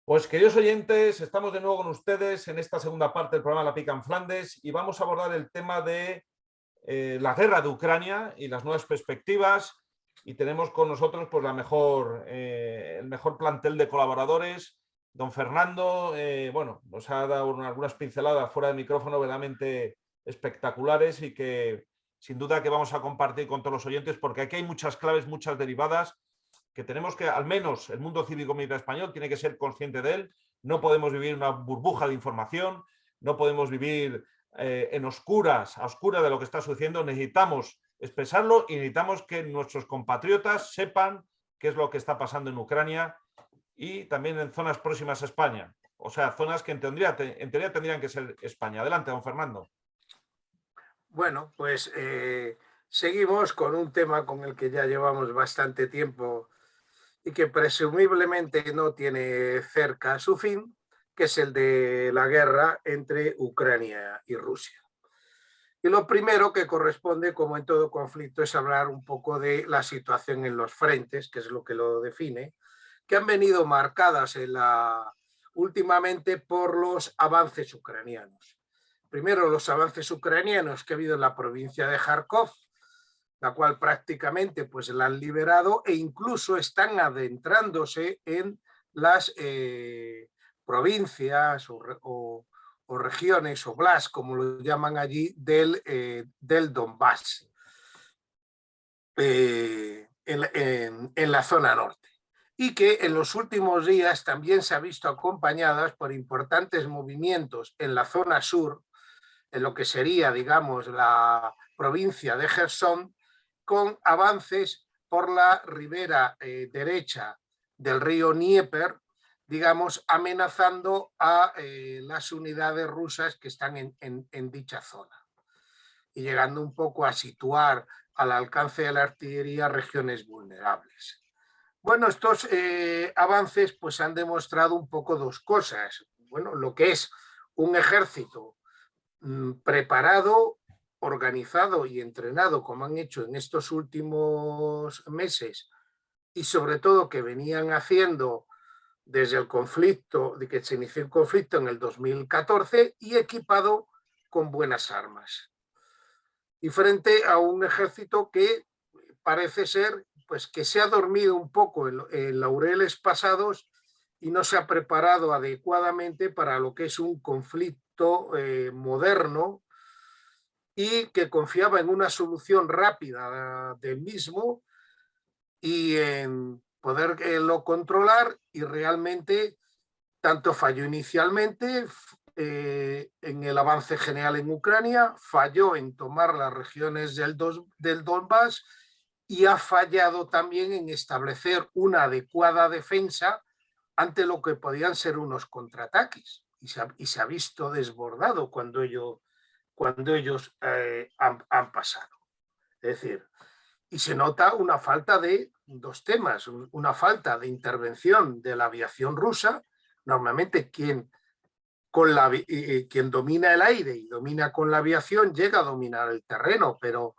Pues queridos oyentes, estamos de nuevo con ustedes en esta segunda parte del programa La Pica en Flandes y vamos a abordar el tema de la guerra de Ucrania y las nuevas perspectivas, y tenemos con nosotros pues, el mejor plantel de colaboradores. Don Fernando, bueno, nos ha dado algunas pinceladas fuera de micrófono verdaderamente espectaculares y que sin duda que vamos a compartir con todos los oyentes, porque aquí hay muchas claves, muchas derivadas que tenemos que, al menos el mundo cívico-militar español tiene que ser consciente de él. No podemos vivir una burbuja de información, no podemos vivir a oscuras de lo que está sucediendo. Necesitamos expresarlo y necesitamos que nuestros compatriotas sepan qué es lo que está pasando en Ucrania y también en zonas próximas a España. O sea, zonas que en teoría tendrían que ser España. Adelante, don Fernando. Bueno, pues seguimos con un tema con el que ya llevamos bastante tiempo y que presumiblemente no tiene cerca su fin, que es el de la guerra entre Ucrania y Rusia. Y lo primero que corresponde, como en todo conflicto, es hablar un poco de la situación en los frentes, que es lo que lo define, que han venido marcadas últimamente por los avances ucranianos. Primero, los avances ucranianos que ha habido en la provincia de Kharkov, la cual prácticamente pues, la han liberado e incluso están adentrándose en las provincias o regiones, oblast, como lo llaman allí, del Donbass, en la zona norte. Y que en los últimos días también se ha visto acompañadas por importantes movimientos en la zona sur, en lo que sería, digamos, la provincia de Jersón, con avances por la ribera derecha del río Dnieper, digamos, amenazando a las unidades rusas que están en dicha zona y llegando un poco a situar al alcance de la artillería regiones vulnerables. Bueno, estos avances pues han demostrado un poco dos cosas. Bueno, lo que es un ejército preparado, organizado y entrenado como han hecho en estos últimos meses y sobre todo que venían haciendo desde el conflicto, de que se inició el conflicto en el 2014 y equipado con buenas armas. Y frente a un ejército que parece ser pues, que se ha dormido un poco en laureles pasados y no se ha preparado adecuadamente para lo que es un conflicto moderno y que confiaba en una solución rápida del mismo y en poderlo controlar, y realmente tanto falló inicialmente en el avance general en Ucrania, falló en tomar las regiones del Donbass y ha fallado también en establecer una adecuada defensa ante lo que podían ser unos contraataques. Y se ha visto desbordado cuando ellos han pasado. Es decir, y se nota una falta de dos temas, una falta de intervención de la aviación rusa. Normalmente quien domina el aire y domina con la aviación llega a dominar el terreno, pero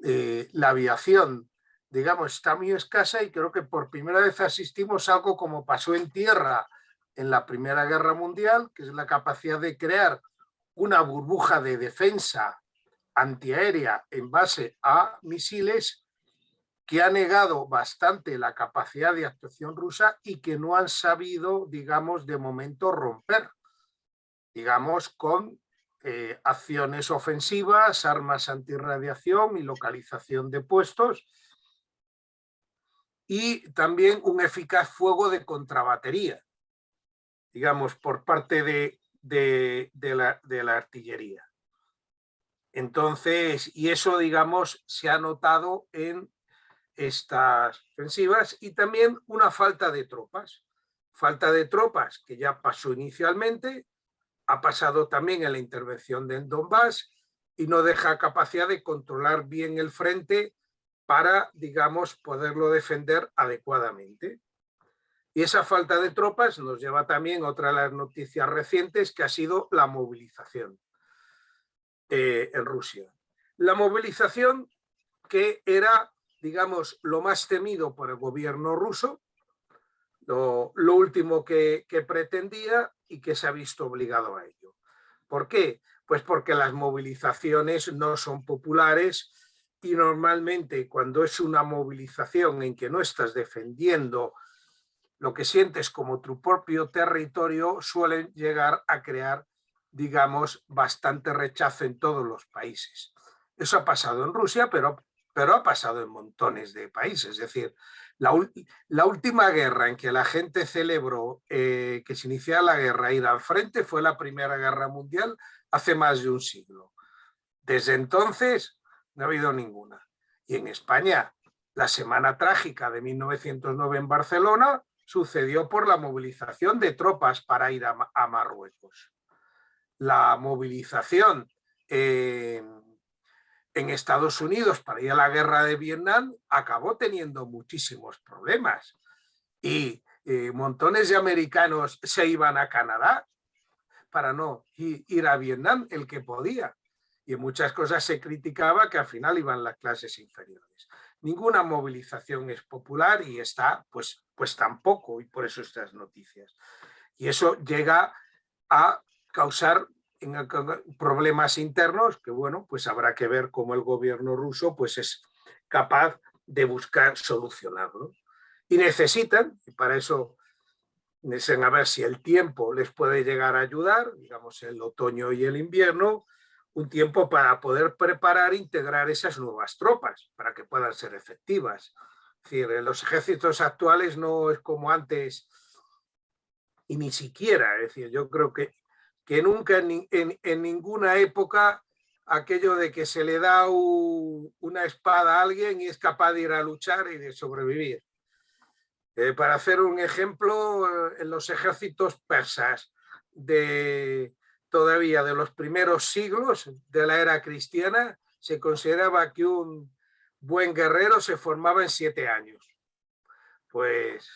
la aviación, digamos, está muy escasa y creo que por primera vez asistimos a algo como pasó en tierra en la Primera Guerra Mundial, que es la capacidad de crear una burbuja de defensa antiaérea en base a misiles, que ha negado bastante la capacidad de actuación rusa y que no han sabido, digamos, de momento romper, digamos, con acciones ofensivas, armas antirradiación y localización de puestos, y también un eficaz fuego de contrabatería, digamos, por parte de la artillería. Entonces, y eso, digamos, se ha notado en estas ofensivas, y también una falta de tropas que ya pasó inicialmente, ha pasado también en la intervención de Donbass y no deja capacidad de controlar bien el frente para, digamos, poderlo defender adecuadamente. Y esa falta de tropas nos lleva también a otra de las noticias recientes, que ha sido la movilización en Rusia. La movilización que era, digamos, lo más temido por el gobierno ruso, lo último que pretendía y que se ha visto obligado a ello. ¿Por qué? Pues porque las movilizaciones no son populares y normalmente cuando es una movilización en que no estás defendiendo lo que sientes como tu propio territorio, suelen llegar a crear, digamos, bastante rechazo en todos los países. Eso ha pasado en Rusia, pero ha pasado en montones de países. Es decir, la última guerra en que la gente celebró que se iniciara la guerra e ir al frente fue la Primera Guerra Mundial hace más de un siglo. Desde entonces no ha habido ninguna. Y en España, la Semana Trágica de 1909 en Barcelona sucedió por la movilización de tropas para ir a Marruecos. La movilización en Estados Unidos para ir a la guerra de Vietnam acabó teniendo muchísimos problemas y montones de americanos se iban a Canadá para no ir a Vietnam, el que podía. Y en muchas cosas se criticaba que al final iban las clases inferiores. Ninguna movilización es popular y está, pues tampoco, y por eso estas noticias. Y eso llega a causar problemas internos que, bueno, pues habrá que ver cómo el gobierno ruso pues es capaz de buscar solucionarlo. Y necesitan, y para eso necesitan a ver si el tiempo les puede llegar a ayudar, digamos el otoño y el invierno, un tiempo para poder preparar e integrar esas nuevas tropas, para que puedan ser efectivas. Es decir, los ejércitos actuales no es como antes, y ni siquiera, es decir, yo creo que nunca en ninguna época aquello de que se le da una espada a alguien y es capaz de ir a luchar y de sobrevivir. Para hacer un ejemplo, en los ejércitos persas todavía de los primeros siglos de la era cristiana, se consideraba que un buen guerrero se formaba en 7 años. Pues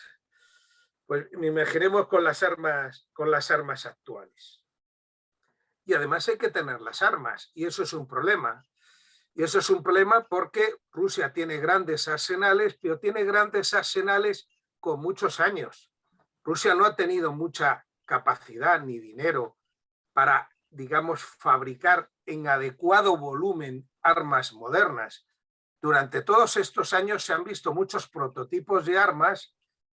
imaginemos con las armas actuales. Y además hay que tener las armas, y eso es un problema. Y eso es un problema porque Rusia tiene grandes arsenales, pero tiene grandes arsenales con muchos años. Rusia no ha tenido mucha capacidad ni dinero para, digamos, fabricar en adecuado volumen armas modernas. Durante todos estos años se han visto muchos prototipos de armas,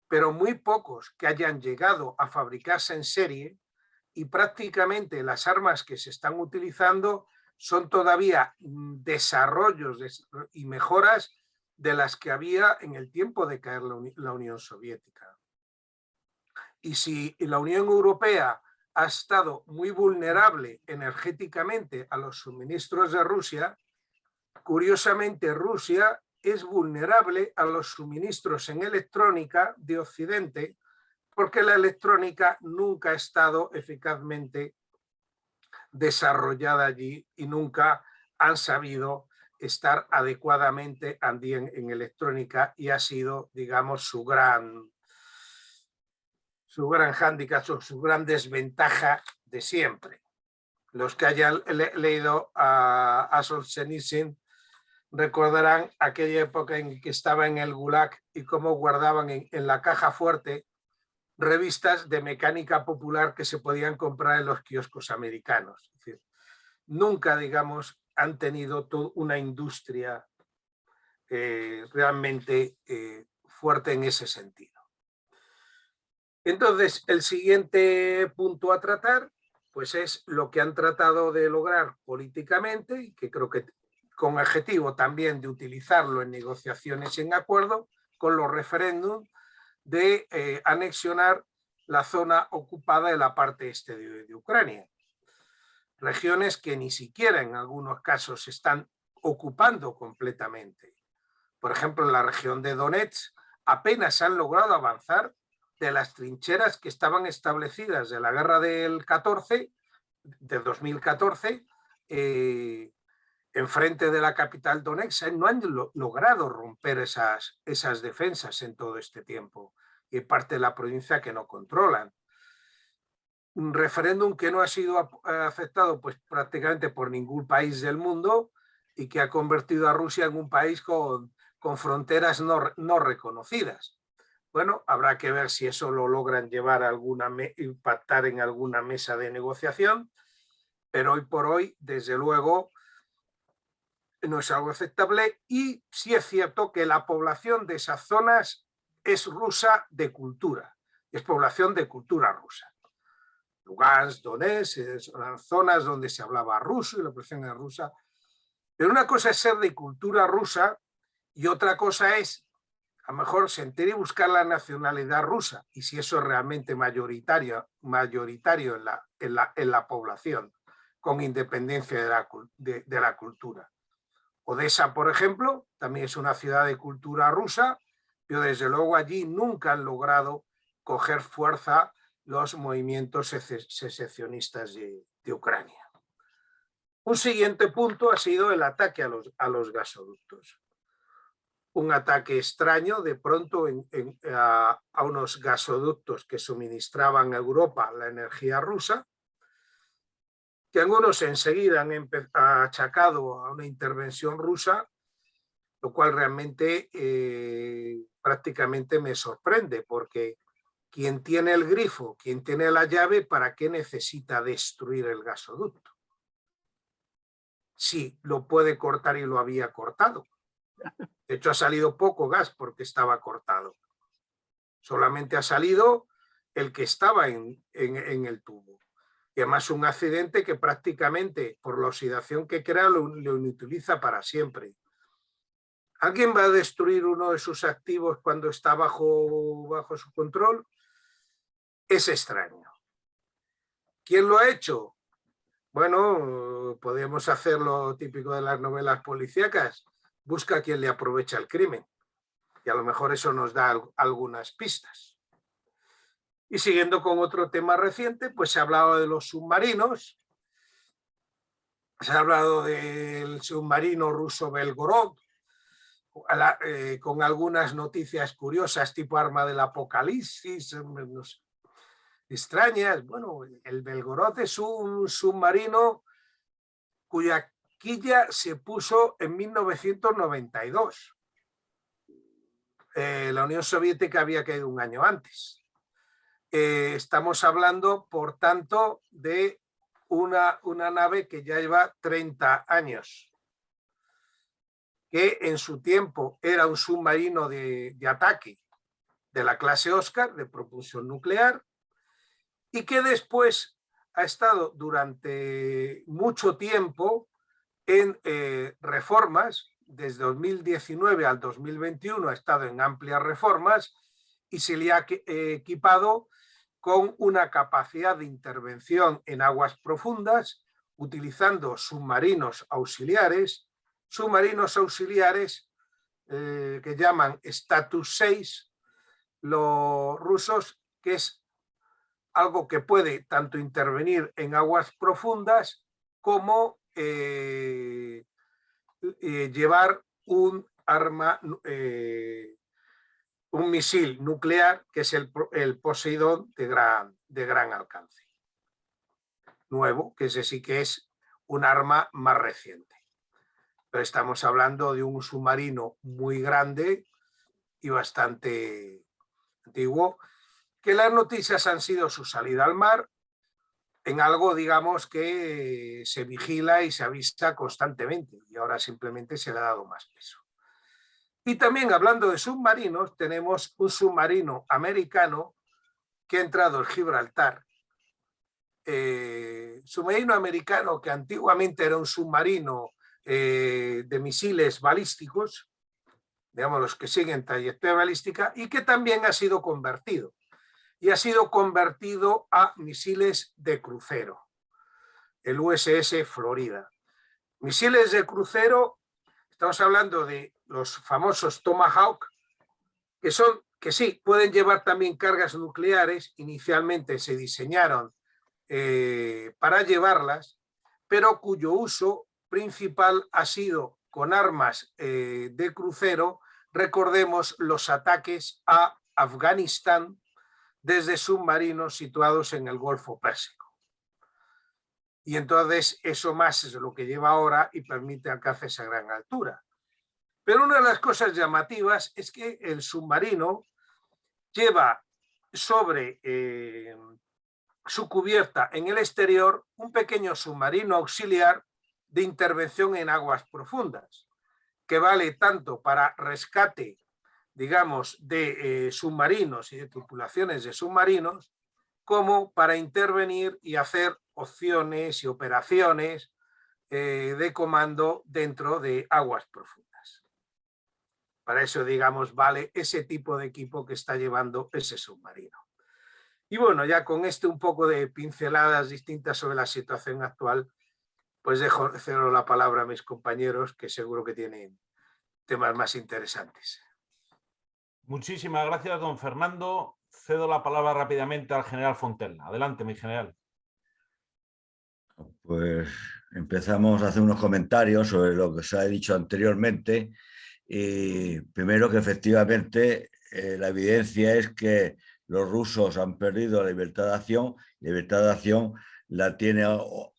pero muy pocos que hayan llegado a fabricarse en serie, y prácticamente las armas que se están utilizando son todavía desarrollos y mejoras de las que había en el tiempo de caer la Unión Soviética. Y si la Unión Europea ha estado muy vulnerable energéticamente a los suministros de Rusia, curiosamente Rusia es vulnerable a los suministros en electrónica de Occidente, porque la electrónica nunca ha estado eficazmente desarrollada allí y nunca han sabido estar adecuadamente en electrónica, y ha sido, digamos, su gran hándicap, su gran desventaja de siempre. Los que hayan leído a Solzhenitsyn recordarán aquella época en que estaba en el Gulag y cómo guardaban en la caja fuerte revistas de mecánica popular que se podían comprar en los kioscos americanos. Es decir, nunca, digamos, han tenido una industria realmente fuerte en ese sentido. Entonces, el siguiente punto a tratar pues es lo que han tratado de lograr políticamente, y que creo que con objetivo también de utilizarlo en negociaciones y en acuerdo con los referéndums, de anexionar la zona ocupada de la parte este de Ucrania. Regiones que ni siquiera en algunos casos se están ocupando completamente. Por ejemplo, en la región de Donetsk apenas han logrado avanzar de las trincheras que estaban establecidas de la guerra del 2014, enfrente de la capital Donetsk. No han logrado romper esas defensas en todo este tiempo, y parte de la provincia que no controlan. Un referéndum que no ha sido aceptado pues prácticamente por ningún país del mundo, y que ha convertido a Rusia en un país con fronteras no reconocidas. Bueno, habrá que ver si eso lo logran llevar a impactar en alguna mesa de negociación, pero hoy por hoy, desde luego, no es algo aceptable, y sí es cierto que la población de esas zonas es rusa de cultura, es población de cultura rusa. Lugansk, Donetsk, son zonas donde se hablaba ruso y la población era rusa. Pero una cosa es ser de cultura rusa y otra cosa es, a lo mejor, sentir y buscar la nacionalidad rusa, y si eso es realmente mayoritario en la población, con independencia de la cultura. Odessa, por ejemplo, también es una ciudad de cultura rusa, pero desde luego allí nunca han logrado coger fuerza los movimientos secesionistas de Ucrania. Un siguiente punto ha sido el ataque a los gasoductos. Un ataque extraño de pronto a unos gasoductos que suministraban a Europa la energía rusa, que algunos enseguida han achacado a una intervención rusa, lo cual realmente prácticamente me sorprende, porque quien tiene el grifo, quien tiene la llave, ¿para qué necesita destruir el gasoducto? Sí, lo puede cortar y lo había cortado. De hecho, ha salido poco gas porque estaba cortado. Solamente ha salido el que estaba en el tubo. Y además un accidente que prácticamente, por la oxidación que crea, lo inutiliza para siempre. ¿Alguien va a destruir uno de sus activos cuando está bajo su control? Es extraño. ¿Quién lo ha hecho? Bueno, podemos hacer lo típico de las novelas policíacas. Busca a quien le aprovecha el crimen. Y a lo mejor eso nos da algunas pistas. Y siguiendo con otro tema reciente, pues se ha hablado de los submarinos. Se ha hablado del submarino ruso Belgorod, con algunas noticias curiosas, tipo arma del apocalipsis, extrañas. Bueno, el Belgorod es un submarino cuya quilla se puso en 1992. La Unión Soviética había caído un año antes. Estamos hablando, por tanto, de una nave que ya lleva 30 años, que en su tiempo era un submarino de ataque de la clase Oscar, de propulsión nuclear, y que después ha estado durante mucho tiempo en reformas. Desde 2019 al 2021 ha estado en amplias reformas y se le ha equipado con una capacidad de intervención en aguas profundas, utilizando submarinos auxiliares que llaman Status 6 los rusos, que es algo que puede tanto intervenir en aguas profundas como llevar un arma, un misil nuclear, que es el Poseidón de gran alcance. Nuevo, que ese sí que es un arma más reciente. Pero estamos hablando de un submarino muy grande y bastante antiguo, que las noticias han sido su salida al mar, en algo, digamos, que se vigila y se avisa constantemente, y ahora simplemente se le ha dado más peso. Y también, hablando de submarinos, tenemos un submarino americano que ha entrado en Gibraltar. Submarino americano que antiguamente era un submarino de misiles balísticos, digamos los que siguen trayectoria balística, y que también ha sido convertido. Y ha sido convertido a misiles de crucero, el USS Florida. Misiles de crucero, estamos hablando de los famosos Tomahawk, que sí, pueden llevar también cargas nucleares. Inicialmente se diseñaron para llevarlas, pero cuyo uso principal ha sido con armas de crucero. Recordemos los ataques a Afganistán desde submarinos situados en el Golfo Pérsico. Y entonces eso más es lo que lleva ahora y permite alcances a gran altura. Pero una de las cosas llamativas es que el submarino lleva sobre su cubierta en el exterior un pequeño submarino auxiliar de intervención en aguas profundas, que vale tanto para rescate, digamos, de submarinos y de tripulaciones de submarinos, como para intervenir y hacer opciones y operaciones de comando dentro de aguas profundas. Para eso, digamos, vale ese tipo de equipo que está llevando ese submarino. Y bueno, ya con un poco de pinceladas distintas sobre la situación actual, pues cedo la palabra a mis compañeros, que seguro que tienen temas más interesantes. Muchísimas gracias, don Fernando. Cedo la palabra rápidamente al general Fontella. Adelante, mi general. Pues empezamos a hacer unos comentarios sobre lo que se ha dicho anteriormente. Y primero que efectivamente la evidencia es que los rusos han perdido la libertad de acción. La libertad de acción la tiene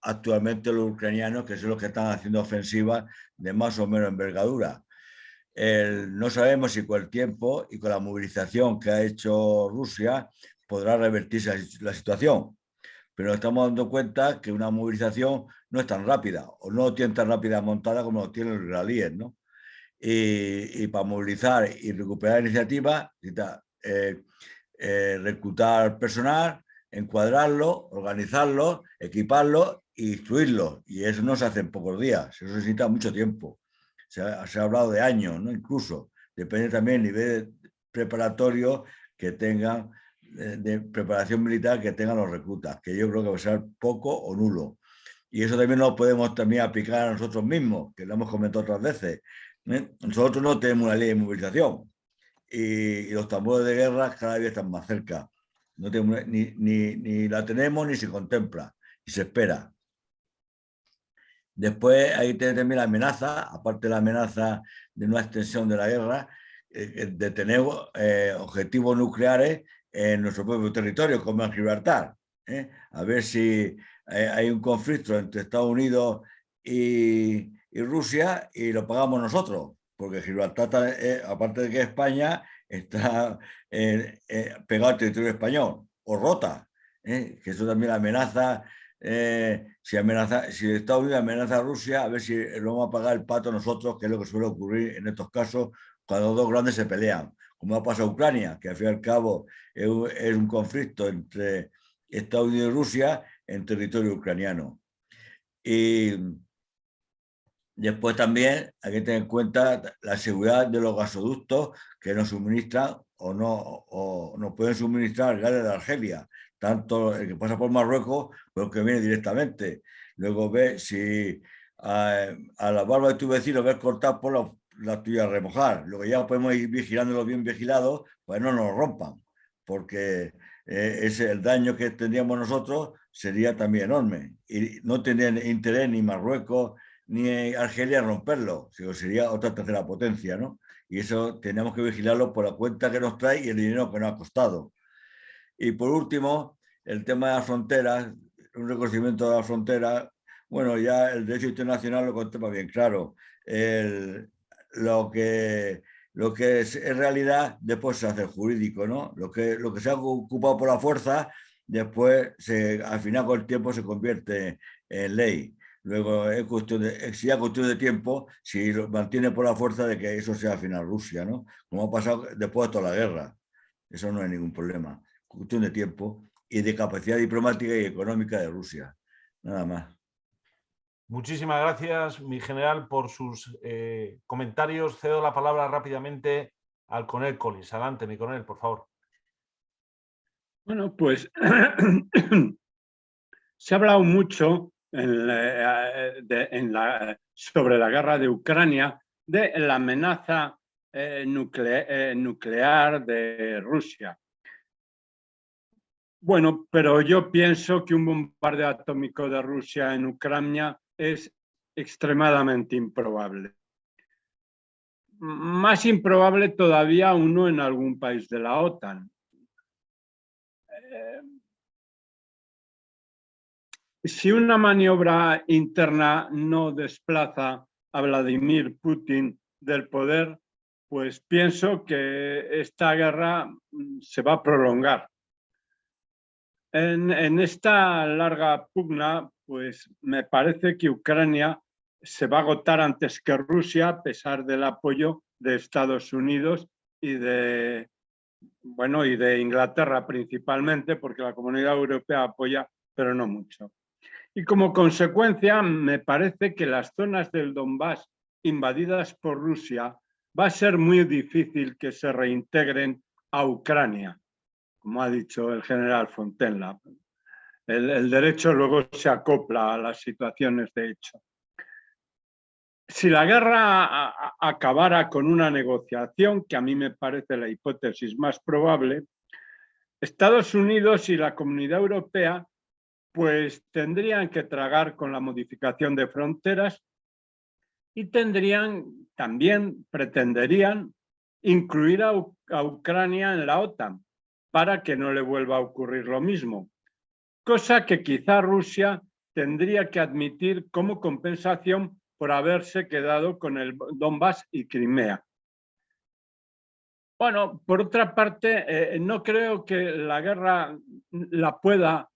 actualmente los ucranianos, que son los que están haciendo ofensivas de más o menos envergadura. No sabemos si con el tiempo y con la movilización que ha hecho Rusia podrá revertirse la situación. Pero nos estamos dando cuenta que una movilización no es tan rápida, o no tiene tan rápida montada como lo tienen los israelíes, ¿no? Y para movilizar y recuperar iniciativas, necesita reclutar personal, encuadrarlo, organizarlo, equiparlo e instruirlo. Y eso no se hace en pocos días, eso necesita mucho tiempo. Se ha hablado de años, ¿no? Incluso depende también del nivel preparatorio que tengan, de preparación militar que tengan los reclutas, que yo creo que va a ser poco o nulo. Y eso también lo podemos también aplicar a nosotros mismos, que lo hemos comentado otras veces. Nosotros no tenemos una ley de movilización y los tambores de guerra cada vez están más cerca. No tenemos, ni la tenemos ni se contempla, y se espera. Después hay también la amenaza, aparte de la amenaza de una extensión de la guerra, de tener objetivos nucleares en nuestro propio territorio, como en Gibraltar. A ver si hay un conflicto entre Estados Unidos y Rusia y lo pagamos nosotros, porque Gibraltar, aparte de que España, está pegado al territorio español, o rota, que eso también amenaza. Si Estados Unidos amenaza a Rusia, a ver si lo vamos a pagar el pato nosotros, que es lo que suele ocurrir en estos casos cuando dos grandes se pelean, como ha pasado en Ucrania, que al fin y al cabo es un conflicto entre Estados Unidos y Rusia en territorio ucraniano. Y después también hay que tener en cuenta la seguridad de los gasoductos que nos suministran o nos pueden suministrar gas de Argelia, tanto el que pasa por Marruecos como el que viene directamente. Luego ves si a la barba de tu vecino ves cortar por la tuya remojar. Luego ya podemos ir vigilándolo bien vigilados, pues no nos rompan, porque el daño que tendríamos nosotros sería también enorme. Y no tendrían interés ni Marruecos ni Argelia en romperlo, sería otra tercera potencia, ¿no? Y eso tenemos que vigilarlo por la cuenta que nos trae y el dinero que nos ha costado. Y por último, el tema de las fronteras, un reconocimiento de las fronteras, bueno, ya el derecho internacional lo contempla bien claro. Lo que es realidad, después se hace jurídico, ¿no? Lo que se ha ocupado por la fuerza, después, al final con el tiempo, se convierte en ley. Luego es cuestión de tiempo si lo mantiene por la fuerza de que eso sea al final Rusia, ¿no? Como ha pasado después de toda la guerra. Eso no es ningún problema. Cuestión de tiempo y de capacidad diplomática y económica de Rusia. Nada más. Muchísimas gracias, mi general, por sus comentarios. Cedo la palabra rápidamente al coronel Collins. Adelante, mi coronel, por favor. Bueno, pues se ha hablado mucho sobre la guerra de Ucrania, de la amenaza nuclear de Rusia. Bueno, pero yo pienso que un bombardeo atómico de Rusia en Ucrania es extremadamente improbable. Más improbable todavía uno en algún país de la OTAN. Si una maniobra interna no desplaza a Vladimir Putin del poder, pues pienso que esta guerra se va a prolongar. En esta larga pugna, pues me parece que Ucrania se va a agotar antes que Rusia, a pesar del apoyo de Estados Unidos y de Inglaterra principalmente, porque la Comunidad Europea apoya, pero no mucho. Y como consecuencia, me parece que las zonas del Donbass invadidas por Rusia va a ser muy difícil que se reintegren a Ucrania, como ha dicho el general Fontaine. El derecho luego se acopla a las situaciones de hecho. Si la guerra acabara con una negociación, que a mí me parece la hipótesis más probable, Estados Unidos y la Comunidad Europea pues tendrían que tragar con la modificación de fronteras y pretenderían incluir a Ucrania en la OTAN para que no le vuelva a ocurrir lo mismo, cosa que quizá Rusia tendría que admitir como compensación por haberse quedado con el Donbass y Crimea. Bueno, por otra parte, no creo que la guerra la pueda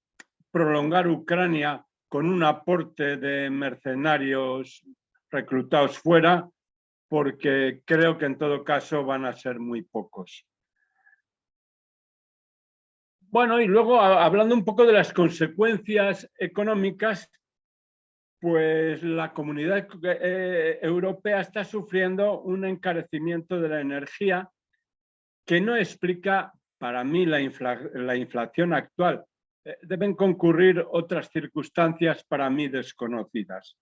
prolongar Ucrania con un aporte de mercenarios reclutados fuera, porque creo que en todo caso van a ser muy pocos. Bueno, y luego hablando un poco de las consecuencias económicas, pues la Comunidad Europea está sufriendo un encarecimiento de la energía que no explica para mí la inflación actual. Deben concurrir otras circunstancias para mí desconocidas.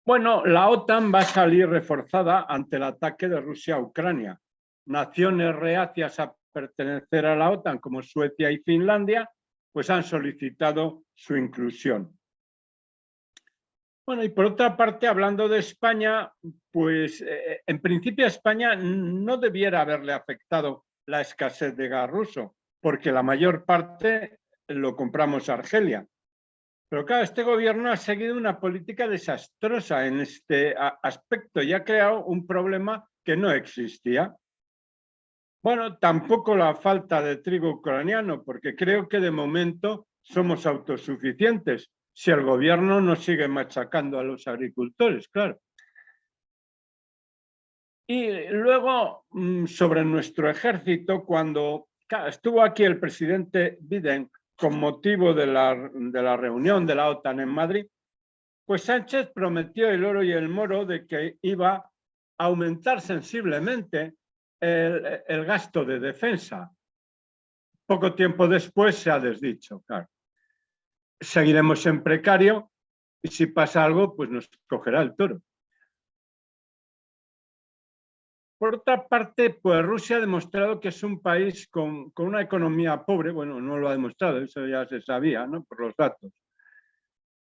Bueno, la OTAN va a salir reforzada ante el ataque de Rusia a Ucrania. Naciones reacias a pertenecer a la OTAN, como Suecia y Finlandia, pues han solicitado su inclusión. Bueno, y por otra parte, hablando de España, pues en principio a España no debiera haberle afectado la escasez de gas ruso, porque la mayor parte lo compramos a Argelia. Pero claro, este gobierno ha seguido una política desastrosa en este aspecto y ha creado un problema que no existía. Bueno, tampoco la falta de trigo ucraniano, porque creo que de momento somos autosuficientes, si el gobierno no sigue machacando a los agricultores, claro. Y luego, sobre nuestro ejército, cuando estuvo aquí el presidente Biden con motivo de la reunión de la OTAN en Madrid, pues Sánchez prometió el oro y el moro de que iba a aumentar sensiblemente el gasto de defensa. Poco tiempo después se ha desdicho, claro. Seguiremos en precario y si pasa algo, pues nos cogerá el toro. Por otra parte, pues Rusia ha demostrado que es un país con una economía pobre. Bueno, no lo ha demostrado, eso ya se sabía, ¿no? Por los datos.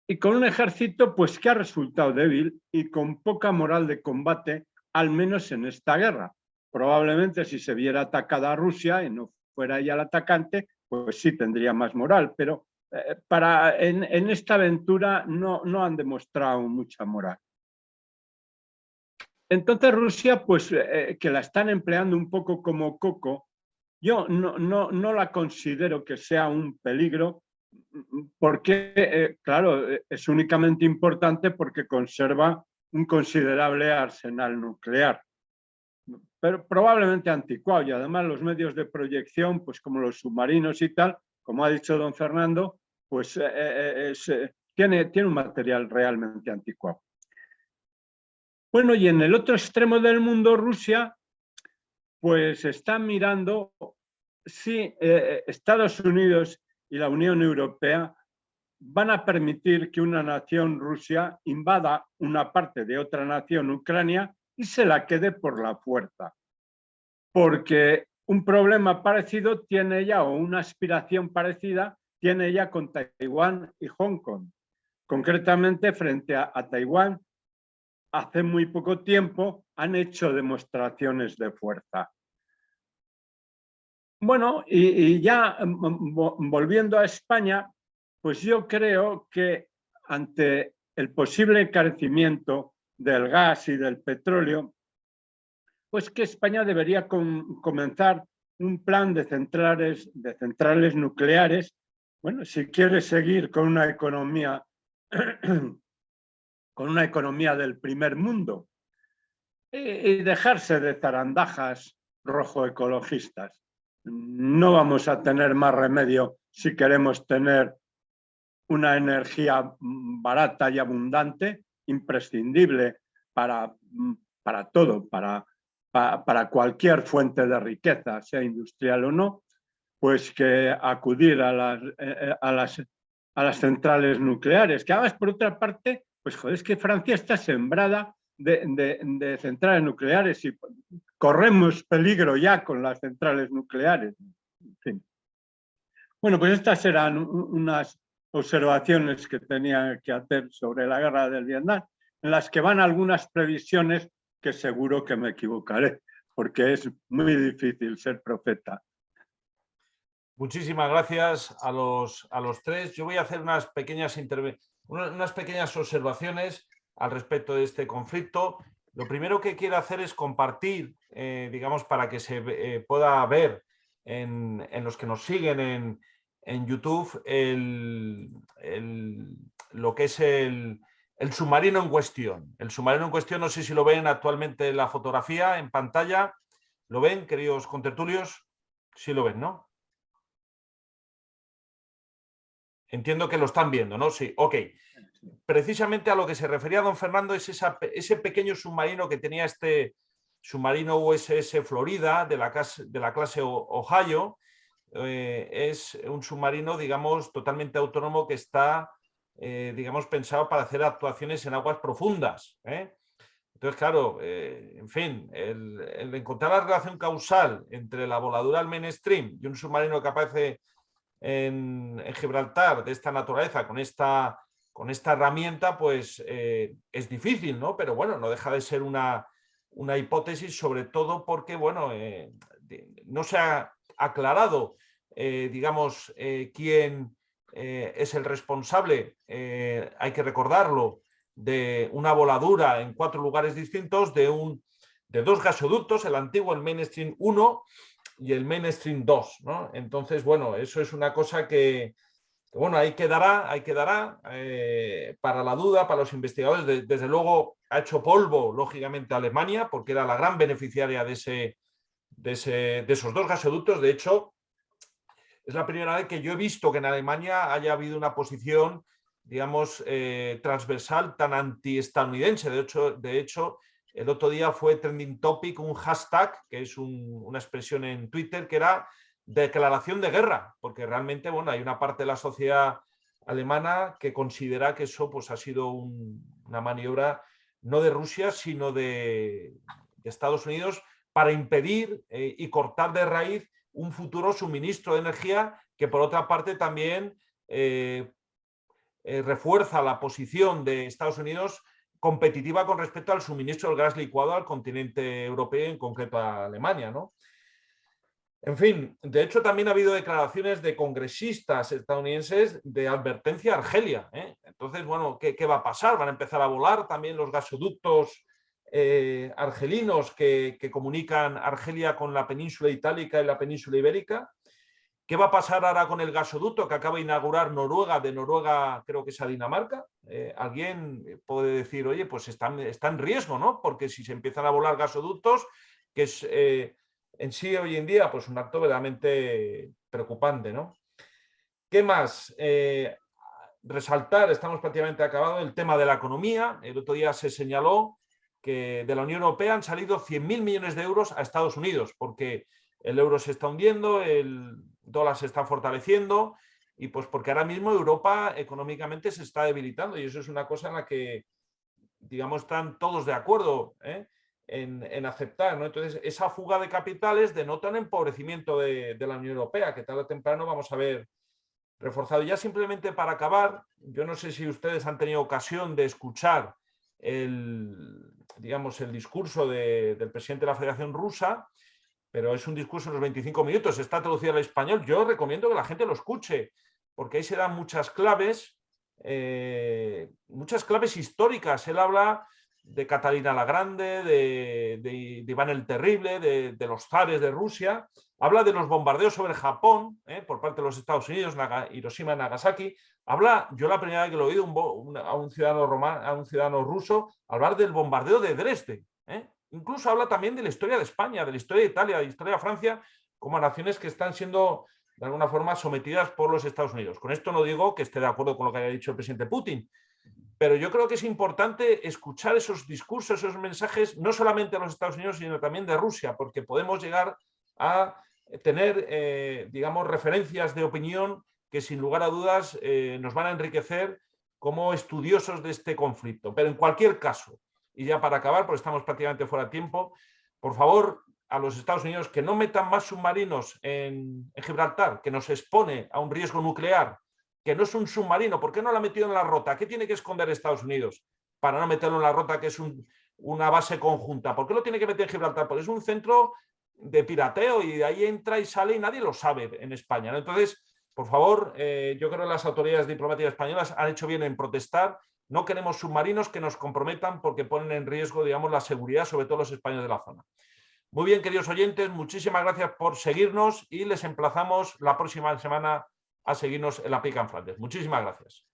Y con un ejército pues que ha resultado débil y con poca moral de combate, al menos en esta guerra. Probablemente si se viera atacada a Rusia y no fuera ella el atacante, pues sí tendría más moral, pero en esta aventura no han demostrado mucha moral. Entonces Rusia, pues que la están empleando un poco como coco, yo no la considero que sea un peligro, porque, claro, es únicamente importante porque conserva un considerable arsenal nuclear, pero probablemente anticuado, y además los medios de proyección, pues como los submarinos y tal, como ha dicho don Fernando, pues tiene un material realmente anticuado. Bueno, y en el otro extremo del mundo, Rusia, pues está mirando si Estados Unidos y la Unión Europea van a permitir que una nación, Rusia, invada una parte de otra nación, Ucrania, y se la quede por la fuerza. Porque un problema parecido tiene ella, o una aspiración parecida, tiene ella con Taiwán y Hong Kong. Concretamente, frente a Taiwán, hace muy poco tiempo han hecho demostraciones de fuerza. Bueno, y ya volviendo a España, pues yo creo que ante el posible encarecimiento del gas y del petróleo, pues que España debería comenzar un plan de centrales nucleares, bueno, si quiere seguir con una economía del primer mundo y dejarse de zarandajas rojo ecologistas. No vamos a tener más remedio si queremos tener una energía barata y abundante, imprescindible para todo, para cualquier fuente de riqueza, sea industrial o no, pues que acudir a las centrales nucleares. Que además, por otra parte, pues joder, es que Francia está sembrada de centrales nucleares y corremos peligro ya con las centrales nucleares. En fin. Bueno, pues estas eran unas observaciones que tenía que hacer sobre la guerra del Vietnam, en las que van algunas previsiones que seguro que me equivocaré, porque es muy difícil ser profeta. Muchísimas gracias a los tres. Yo voy a hacer unas pequeñas observaciones al respecto de este conflicto. Lo primero que quiero hacer es compartir, digamos, para que se pueda ver en los que nos siguen en YouTube lo que es el submarino en cuestión. El submarino en cuestión, no sé si lo ven actualmente en la fotografía, en pantalla. ¿Lo ven, queridos contertulios? Sí lo ven, ¿no? Entiendo que lo están viendo, ¿no? Sí, ok. Precisamente a lo que se refería don Fernando es ese pequeño submarino que tenía este submarino USS Florida de la clase Ohio. Es un submarino, digamos, totalmente autónomo que está, digamos, pensado para hacer actuaciones en aguas profundas. Entonces, claro, en fin, el encontrar la relación causal entre la voladura al mainstream y un submarino que aparece en Gibraltar de esta naturaleza con esta herramienta, pues es difícil, ¿no? Pero bueno, no deja de ser una hipótesis, sobre todo porque, bueno, no se ha aclarado, digamos, quién es el responsable, hay que recordarlo, de una voladura en 4 lugares distintos de 2 gasoductos, el antiguo, el Mainstream 1 y el Mainstream 2, ¿no? Entonces, bueno, eso es una cosa que bueno, ahí quedará para la duda, para los investigadores. Desde luego ha hecho polvo, lógicamente, Alemania, porque era la gran beneficiaria de esos 2 gasoductos. De hecho, es la primera vez que yo he visto que en Alemania haya habido una posición, digamos, transversal tan antiestadounidense. De hecho, el otro día fue trending topic un hashtag, que es una expresión en Twitter, que era declaración de guerra, porque realmente, bueno, hay una parte de la sociedad alemana que considera que eso, pues, ha sido una maniobra no de Rusia, sino de Estados Unidos para impedir y cortar de raíz un futuro suministro de energía que, por otra parte, también refuerza la posición de Estados Unidos competitiva con respecto al suministro del gas licuado al continente europeo, en concreto a Alemania, ¿no? En fin, de hecho también ha habido declaraciones de congresistas estadounidenses de advertencia a Argelia. Entonces, bueno, ¿qué va a pasar? ¿Van a empezar a volar también los gasoductos argelinos que comunican Argelia con la península itálica y la península ibérica? ¿Qué va a pasar ahora con el gasoducto que acaba de inaugurar Noruega, de Noruega creo que es a Dinamarca? Alguien puede decir, oye, pues está en riesgo, ¿no? Porque si se empiezan a volar gasoductos, que es en sí hoy en día pues un acto verdaderamente preocupante, ¿no? ¿Qué más? Resaltar, estamos prácticamente acabados, el tema de la economía. El otro día se señaló que de la Unión Europea han salido 100.000 millones de euros a Estados Unidos, porque el euro se está hundiendo, el dólar se está fortaleciendo y pues porque ahora mismo Europa económicamente se está debilitando, y eso es una cosa en la que, digamos, están todos de acuerdo en aceptar, ¿no? Entonces, esa fuga de capitales denota un empobrecimiento de la Unión Europea, que tarde o temprano vamos a ver reforzado. Ya simplemente para acabar, yo no sé si ustedes han tenido ocasión de escuchar digamos, el discurso del presidente de la Federación Rusa, pero es un discurso de unos 25 minutos, está traducido al español. Yo recomiendo que la gente lo escuche, porque ahí se dan muchas claves históricas. Él habla de Catalina la Grande, de Iván el Terrible, de los zares de Rusia. Habla de los bombardeos sobre Japón por parte de los Estados Unidos, Hiroshima y Nagasaki. Habla, yo la primera vez que lo he oído a un ciudadano ruso, hablar del bombardeo de Dresde. Incluso habla también de la historia de España, de la historia de Italia, de la historia de Francia, como naciones que están siendo de alguna forma sometidas por los Estados Unidos. Con esto no digo que esté de acuerdo con lo que haya dicho el presidente Putin, pero yo creo que es importante escuchar esos discursos, esos mensajes, no solamente de los Estados Unidos, sino también de Rusia, porque podemos llegar a tener, digamos, referencias de opinión que sin lugar a dudas nos van a enriquecer como estudiosos de este conflicto. Pero en cualquier caso, y ya para acabar, porque estamos prácticamente fuera de tiempo, por favor, a los Estados Unidos que no metan más submarinos en Gibraltar, que nos expone a un riesgo nuclear, que no es un submarino. ¿Por qué no lo ha metido en la Rota? ¿Qué tiene que esconder Estados Unidos para no meterlo en la Rota, que es una base conjunta? ¿Por qué lo tiene que meter en Gibraltar? Porque es un centro de pirateo y de ahí entra y sale y nadie lo sabe en España, ¿no? Entonces, por favor, yo creo que las autoridades diplomáticas españolas han hecho bien en protestar. No queremos submarinos que nos comprometan porque ponen en riesgo, digamos, la seguridad, sobre todo los españoles de la zona. Muy bien, queridos oyentes, muchísimas gracias por seguirnos y les emplazamos la próxima semana a seguirnos en la Pica en Flandes. Muchísimas gracias.